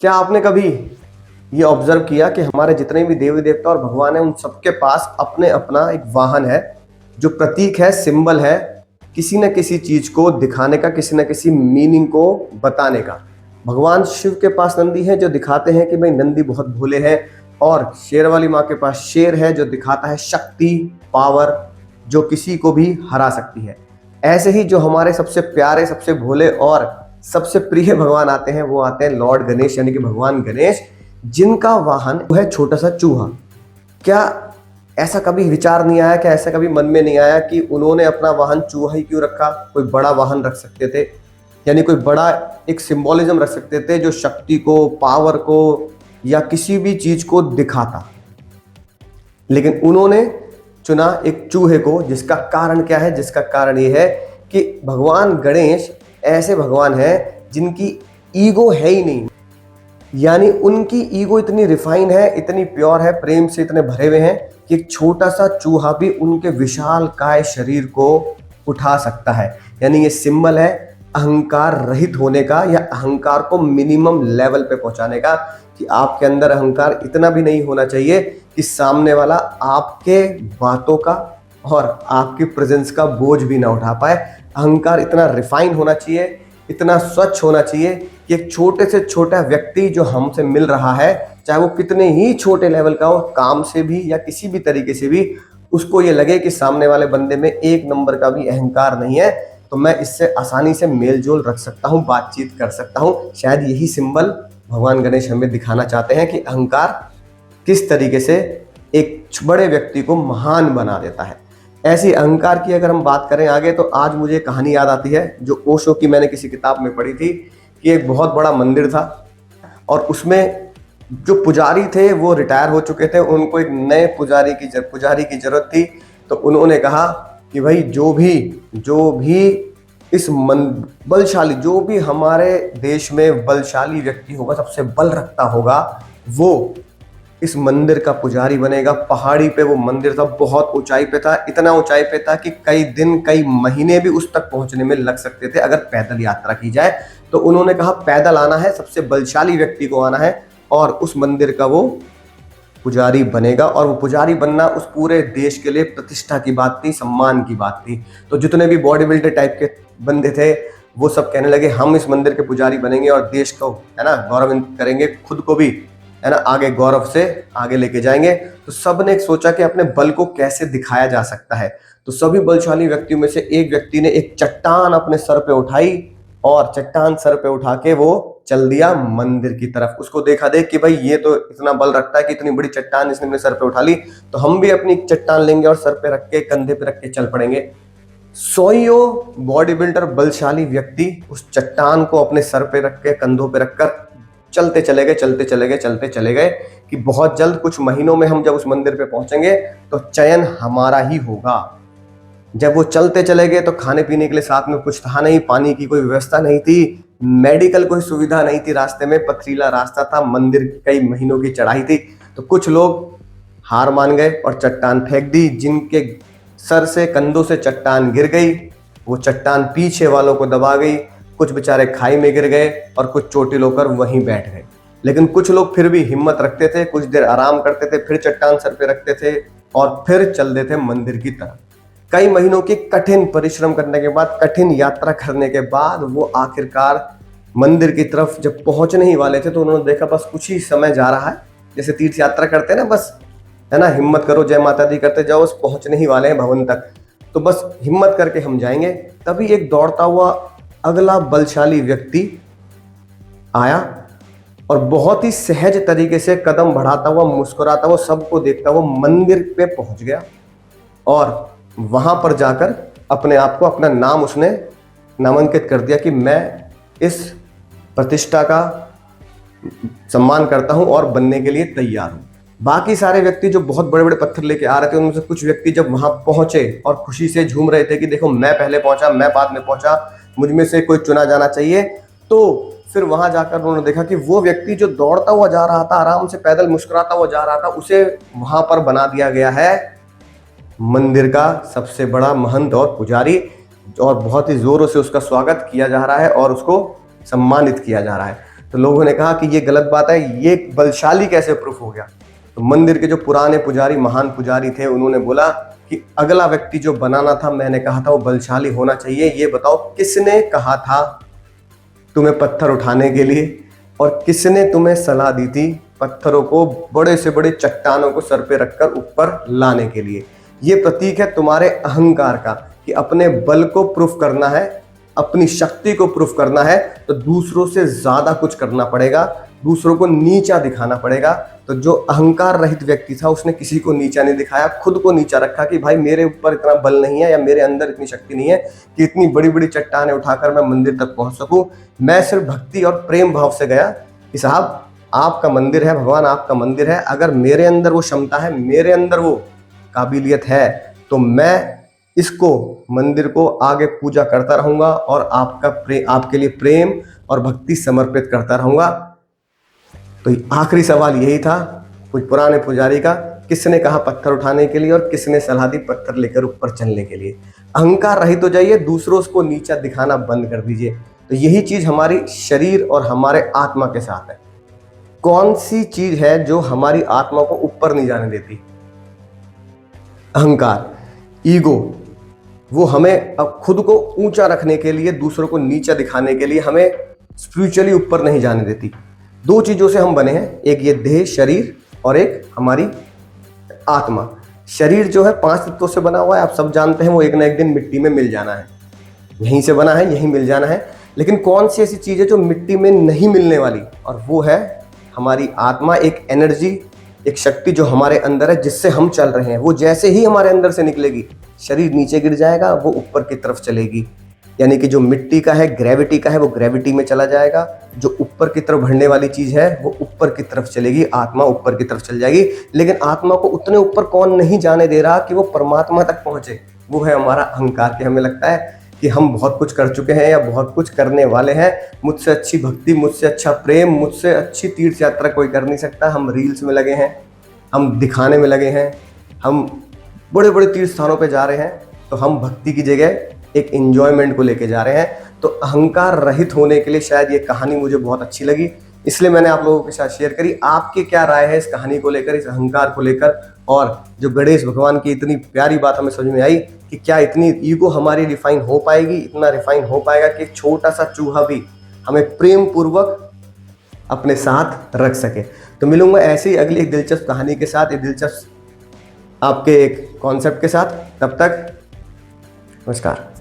क्या आपने कभी ये ऑब्जर्व किया कि हमारे जितने भी देवी देवता और भगवान हैं उन सबके पास अपने अपना एक वाहन है जो प्रतीक है, सिंबल है, किसी न किसी चीज को दिखाने का, किसी न किसी मीनिंग को बताने का। भगवान शिव के पास नंदी है जो दिखाते हैं कि भाई नंदी बहुत भोले हैं, और शेर वाली माँ के पास शेर है जो दिखाता है शक्ति, पावर, जो किसी को भी हरा सकती है। ऐसे ही जो हमारे सबसे प्यारे, सबसे भोले और सबसे प्रिय भगवान आते हैं, वो आते हैं लॉर्ड गणेश यानी कि भगवान गणेश, जिनका वाहन है छोटा सा चूहा। क्या ऐसा कभी विचार नहीं आया, क्या ऐसा कभी मन में नहीं आया कि उन्होंने अपना वाहन चूहा ही क्यों रखा? कोई बड़ा वाहन रख सकते थे, यानी कोई बड़ा एक सिंबोलिज्म रख सकते थे जो शक्ति को, पावर को या किसी भी चीज को दिखाता। लेकिन उन्होंने चुना एक चूहे को, जिसका कारण क्या है? जिसका कारण ये है कि भगवान गणेश ऐसे भगवान हैं जिनकी ईगो है ही नहीं, यानी उनकी ईगो इतनी रिफाइन है, इतनी प्योर है, प्रेम से इतने भरे हुए हैं कि एक छोटा सा चूहा भी उनके विशाल काय शरीर को उठा सकता है। यानी ये सिंबल है अहंकार रहित होने का, या अहंकार को मिनिमम लेवल पे पहुंचाने का, कि आपके अंदर अहंकार इतना भी नहीं होना चाहिए कि सामने वाला आपके बातों का और आपकी प्रेजेंस का बोझ भी ना उठा पाए। अहंकार इतना रिफाइन होना चाहिए, इतना स्वच्छ होना चाहिए कि एक छोटे से छोटा व्यक्ति जो हमसे मिल रहा है, चाहे वो कितने ही छोटे लेवल का हो, काम से भी या किसी भी तरीके से भी, उसको ये लगे कि सामने वाले बंदे में एक नंबर का भी अहंकार नहीं है, तो मैं इससे आसानी से मेल जोल रख सकता हूँ, बातचीत कर सकता हूँ। शायद यही सिंबल भगवान गणेश हमें दिखाना चाहते हैं कि अहंकार किस तरीके से एक बड़े व्यक्ति को महान बना देता है। ऐसी अहंकार की अगर हम बात करें आगे, तो आज मुझे कहानी याद आती है जो ओशो की मैंने किसी किताब में पढ़ी थी, कि एक बहुत बड़ा मंदिर था और उसमें जो पुजारी थे वो रिटायर हो चुके थे, उनको एक नए पुजारी की जरूरत थी। तो उन्होंने कहा कि भाई जो भी इस बलशाली, जो भी हमारे देश में बलशाली व्यक्ति होगा, सबसे बल रखता होगा, वो इस मंदिर का पुजारी बनेगा। पहाड़ी पे वो मंदिर था, बहुत ऊंचाई पे था, इतना ऊंचाई पे था कि कई दिन, कई महीने भी उस तक पहुंचने में लग सकते थे अगर पैदल यात्रा की जाए। तो उन्होंने कहा पैदल आना है, सबसे बलशाली व्यक्ति को आना है और उस मंदिर का वो पुजारी बनेगा। और वो पुजारी बनना उस पूरे देश के लिए प्रतिष्ठा की बात थी, सम्मान की बात थी। तो जितने भी बॉडी बिल्डर टाइप के बंदे थे वो सब कहने लगे हम इस मंदिर के पुजारी बनेंगे और देश को, है ना, गौरवान्वित करेंगे, खुद को भी, है ना, आगे गौरव से आगे लेके जाएंगे। तो सब ने सोचा कि अपने बल को कैसे दिखाया जा सकता है। तो सभी बलशाली व्यक्तियों में से एक व्यक्ति ने एक चट्टान अपने सर पे उठाई और चट्टान सर पे उठा के वो चल दिया मंदिर की तरफ। उसको देखा देख कि भाई ये तो इतना बल रखता है कि इतनी बड़ी चट्टान इसने अपने सर पे उठा ली, तो हम भी अपनी चट्टान लेंगे और सर पे रख के, कंधे पे रख के चल पड़ेंगे। सौयों बॉडी बिल्डर बलशाली व्यक्ति उस चट्टान को अपने सर पे रख के, कंधों पे रखकर चलते चले गए कि बहुत जल्द, कुछ महीनों में हम जब उस मंदिर पे पहुंचेंगे तो चयन हमारा ही होगा। जब वो चलते चले गए तो खाने पीने के लिए साथ में कुछ था नहीं, पानी की कोई व्यवस्था नहीं थी, मेडिकल कोई सुविधा नहीं थी, रास्ते में पथरीला रास्ता था, मंदिर कई महीनों की चढ़ाई थी। तो कुछ लोग हार मान गए और चट्टान फेंक दी। जिनके सर से, कंधों से चट्टान गिर गई, वो चट्टान पीछे वालों को दबा गई। कुछ बेचारे खाई में गिर गए और कुछ चोटिल होकर वहीं बैठ गए। लेकिन कुछ लोग फिर भी हिम्मत रखते थे, कुछ देर आराम करते थे, फिर चट्टान सर पे रखते थे और फिर चल देते मंदिर की तरफ। कई महीनों की कठिन परिश्रम करने के बाद, कठिन यात्रा करने के बाद वो आखिरकार मंदिर की तरफ जब पहुंचने ही वाले थे तो उन्होंने देखा बस कुछ ही समय जा रहा है, जैसे तीर्थ यात्रा करते हैं ना, बस, है ना, हिम्मत करो, जय माता दी करते जाओ, बस पहुंचने ही वाले हैं भवन तक, तो बस हिम्मत करके हम जाएंगे। तभी एक दौड़ता हुआ अगला बलशाली व्यक्ति आया और बहुत ही सहज तरीके से कदम बढ़ाता हुआ, मुस्कुराता हुआ, सबको देखता हुआ मंदिर पे पहुंच गया और वहां पर जाकर अपने आप को, अपना नाम उसने नामांकित कर दिया कि मैं इस प्रतिष्ठा का सम्मान करता हूं और बनने के लिए तैयार हूं। बाकी सारे व्यक्ति जो बहुत बड़े बड़े पत्थर लेके आ रहे थे, उनमें से कुछ व्यक्ति जब वहां पहुंचे और खुशी से झूम रहे थे कि देखो मैं पहले पहुंचा, मैं बाद में पहुंचा, मुझ में से कोई चुना जाना चाहिए, तो फिर वहां जाकर उन्होंने देखा कि वो व्यक्ति जो दौड़ता हुआ जा रहा था, आराम से पैदल मुस्कुराता हुआ जा रहा था, उसे वहां पर बना दिया गया है मंदिर का सबसे बड़ा महंत और पुजारी, और बहुत ही जोरों से उसका स्वागत किया जा रहा है और उसको सम्मानित किया जा रहा है। तो लोगों ने कहा कि ये गलत बात है, ये बलशाली कैसे प्रूफ हो गया। तो मंदिर के जो पुराने पुजारी, महान पुजारी थे, उन्होंने बोला कि अगला व्यक्ति जो बनाना था, मैंने कहा था वो बलशाली होना चाहिए। ये बताओ किसने कहा था तुम्हें पत्थर उठाने के लिए, और किसने तुम्हें सलाह दी थी पत्थरों को, बड़े से बड़े चट्टानों को सर पे रखकर ऊपर लाने के लिए। ये प्रतीक है तुम्हारे अहंकार का, कि अपने बल को प्रूफ करना है, अपनी शक्ति को प्रूफ करना है, तो दूसरों से ज्यादा कुछ करना पड़ेगा, दूसरों को नीचा दिखाना पड़ेगा। तो जो अहंकार रहित व्यक्ति था, उसने किसी को नीचा नहीं दिखाया, खुद को नीचा रखा कि भाई मेरे ऊपर इतना बल नहीं है, या मेरे अंदर इतनी शक्ति नहीं है कि इतनी बड़ी बड़ी चट्टानें उठाकर मैं मंदिर तक पहुंच सकूं। मैं सिर्फ भक्ति और प्रेम भाव से गया कि साहब आपका मंदिर है, भगवान आपका मंदिर है, अगर मेरे अंदर वो क्षमता है, मेरे अंदर वो काबिलियत है, तो मैं इसको, मंदिर को आगे पूजा करता रहूंगा और आपके लिए प्रेम और भक्ति समर्पित करता रहूंगा। तो आखिरी सवाल यही था कुछ पुराने पुजारी का, किसने कहा पत्थर उठाने के लिए और किसने सलाह दी पत्थर लेकर ऊपर चलने के लिए। अहंकार रहित हो जाइए, दूसरों को नीचा दिखाना बंद कर दीजिए। तो यही चीज हमारी शरीर और हमारे आत्मा के साथ है। कौन सी चीज है जो हमारी आत्मा को ऊपर नहीं जाने देती? अहंकार, ईगो। वो हमें अब खुद को ऊंचा रखने के लिए, दूसरों को नीचा दिखाने के लिए हमें स्पिरिचुअली ऊपर नहीं जाने देती। दो चीजों से हम बने हैं, एक ये देह शरीर और एक हमारी आत्मा। शरीर जो है 5 तत्वों से बना हुआ है, आप सब जानते हैं, वो एक ना एक दिन मिट्टी में मिल जाना है, यहीं से बना है, यहीं मिल जाना है। लेकिन कौन सी ऐसी चीज है जो मिट्टी में नहीं मिलने वाली? और वो है हमारी आत्मा, एक एनर्जी, एक शक्ति जो हमारे अंदर है, जिससे हम चल रहे हैं। वो जैसे ही हमारे अंदर से निकलेगी, शरीर नीचे गिर जाएगा, वो ऊपर की तरफ चलेगी। यानी कि जो मिट्टी का है, ग्रेविटी का है, वो ग्रेविटी में चला जाएगा। जो ऊपर की तरफ बढ़ने वाली चीज है, वो ऊपर की तरफ चलेगी, आत्मा ऊपर की तरफ चल जाएगी। लेकिन आत्मा को उतने ऊपर कौन नहीं जाने दे रहा कि वो परमात्मा तक पहुंचे? वो है हमारा अहंकार। कि हमें लगता है कि हम बहुत कुछ कर चुके हैं या बहुत कुछ करने वाले हैं, मुझसे अच्छी भक्ति, मुझसे अच्छा प्रेम, मुझसे अच्छी तीर्थ यात्रा कोई कर नहीं सकता। हम रील्स में लगे हैं, हम दिखाने में लगे हैं, हम बड़े बड़े तीर्थ स्थानों पे जा रहे हैं, तो हम भक्ति की जगह एक एंजॉयमेंट को लेके जा रहे हैं। तो अहंकार रहित होने के लिए शायद ये कहानी मुझे बहुत अच्छी लगी, इसलिए मैंने आप लोगों के साथ शेयर करी। आपकी क्या राय है इस कहानी को लेकर, इस अहंकार को लेकर? और जो गणेश भगवान की इतनी प्यारी बात हमें समझ में आई कि क्या इतनी ईगो हमारी रिफाइन हो पाएगी, इतना रिफाइन हो पाएगा कि एक छोटा सा चूहा भी हमें प्रेम पूर्वक अपने साथ रख सके। तो मिलूंगा ऐसे ही अगली एक दिलचस्प कहानी के साथ, एक दिलचस्प आपके एक कॉन्सेप्ट के साथ। तब तक नमस्कार।